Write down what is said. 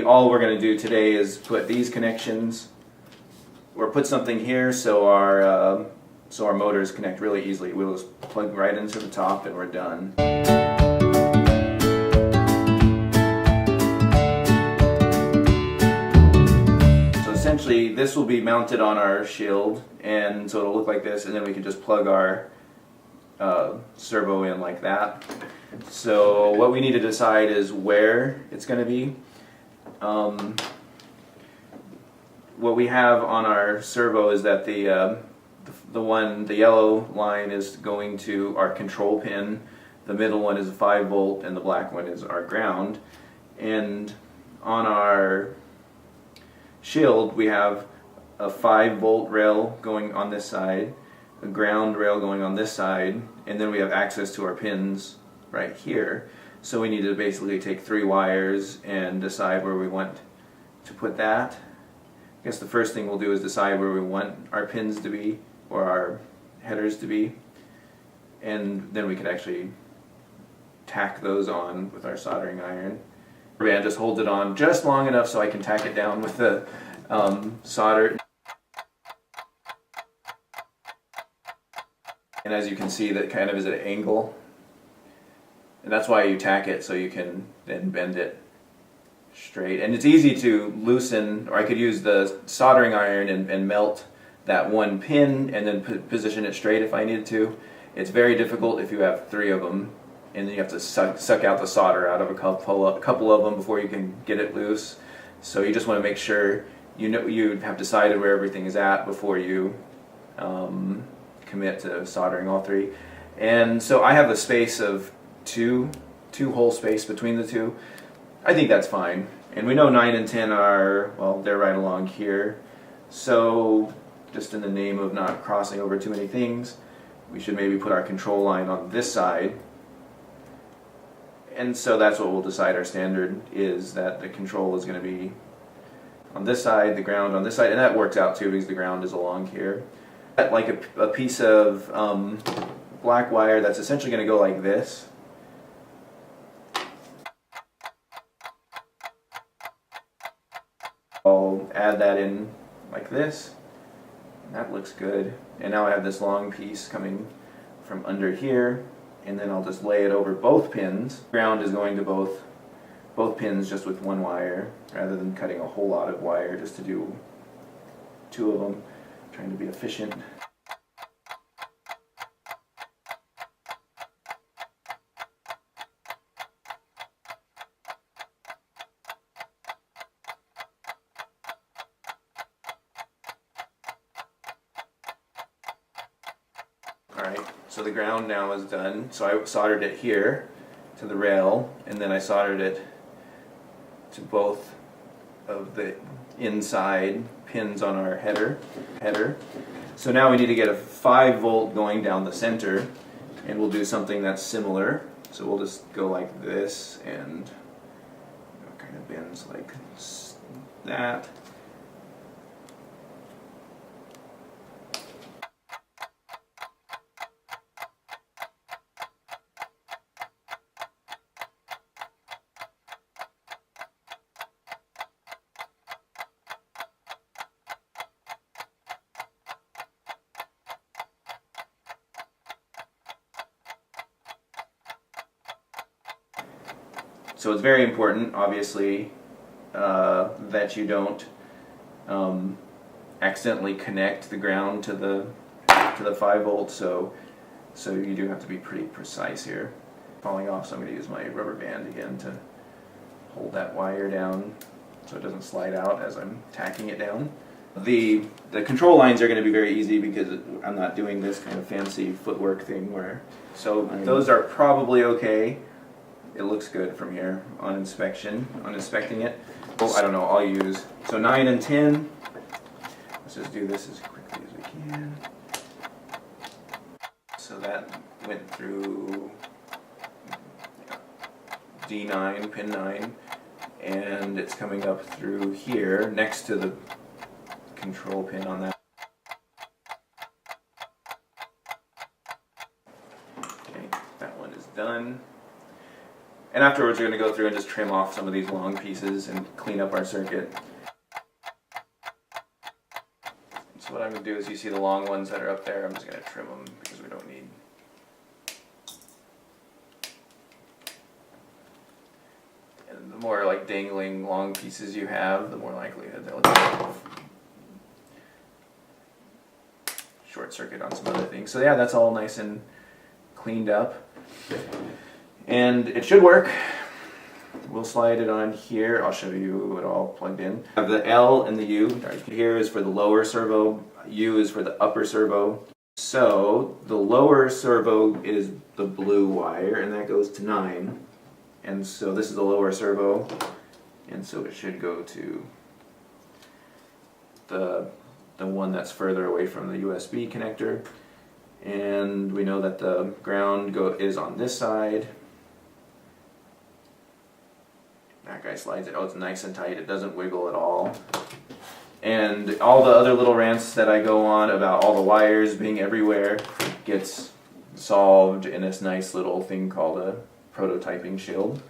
all we're going to do today is put these connections, or put something here so our motors connect really easily. We'll just plug right into the top and we're done. So essentially this will be mounted on our shield, and so it'll look like this, and then we can just plug our servo in like that. So what we need to decide is where it's going to be. What we have on our servo is that the yellow line is going to our control pin, the middle one is a 5 volt, and the black one is our ground. And on our shield we have a 5 volt rail going on this side, a ground rail going on this side, and then we have access to our pins right here. So we need to basically take 3 wires and decide where we want to put that. I guess the first thing we'll do is decide where we want our pins to be, or our headers to be, and then we can actually tack those on with our soldering iron. The band just holds it on just long enough so I can tack it down with the solder. And as you can see, that kind of is at an angle, and that's why you tack it, so you can then bend it straight. And it's easy to loosen, or I could use the soldering iron and melt that one pin and then position it straight if I needed to. It's very difficult if you have 3 of them, and then you have to suck out the solder out of a couple of them before you can get it loose. So you just want to make sure you have decided where everything is at before you commit to soldering all 3. And so I have a space of two hole space between the 2. I think that's fine. And we know 9 and 10 are, well, they're right along here. So just in the name of not crossing over too many things, we should maybe put our control line on this side. And so that's what we'll decide our standard is, that the control is going to be on this side, the ground on this side, and that works out too because the ground is along here. Like a piece of black wire that's essentially going to go like this. I'll add that in like this. That looks good. And now I have this long piece coming from under here, and then I'll just lay it over both pins. Ground is going to both pins just with 1 wire, rather than cutting a whole lot of wire just to do 2 of them. I'm trying to be efficient. Alright, so the ground now is done. So I soldered it here to the rail, and then I soldered it to both of the inside pins on our header. So now we need to get a 5 volt going down the center, and we'll do something that's similar. So we'll just go like this, and it kind of bends like that. So it's very important, obviously, that you don't accidentally connect the ground to the 5 volt. So you do have to be pretty precise here. Falling off, so I'm going to use my rubber band again to hold that wire down so it doesn't slide out as I'm tacking it down. The control lines are going to be very easy because I'm not doing this kind of fancy footwork thing so those are probably okay. It looks good from here on inspecting it. Oh, I don't know, I'll use, so 9 and 10. Let's just do this as quickly as we can. So that went through D9, pin 9, and it's coming up through here next to the control pin on that. Okay, that one is done. And afterwards we're going to go through and just trim off some of these long pieces and clean up our circuit. So what I'm going to do is, you see the long ones that are up there, I'm just going to trim them because we don't need. And the more like dangling long pieces you have, the more likelihood they'll short circuit on some other things. So yeah, that's all nice and cleaned up. And it should work. We'll slide it on here. I'll show you it all plugged in. I have the L and the U. Here is for the lower servo. U is for the upper servo. So the lower servo is the blue wire, and that goes to 9. And so this is the lower servo, and so it should go to the one that's further away from the USB connector. And we know that the ground is on this side. That guy slides it. Oh, it's nice and tight. It doesn't wiggle at all. And all the other little rants that I go on about all the wires being everywhere gets solved in this nice little thing called a prototyping shield.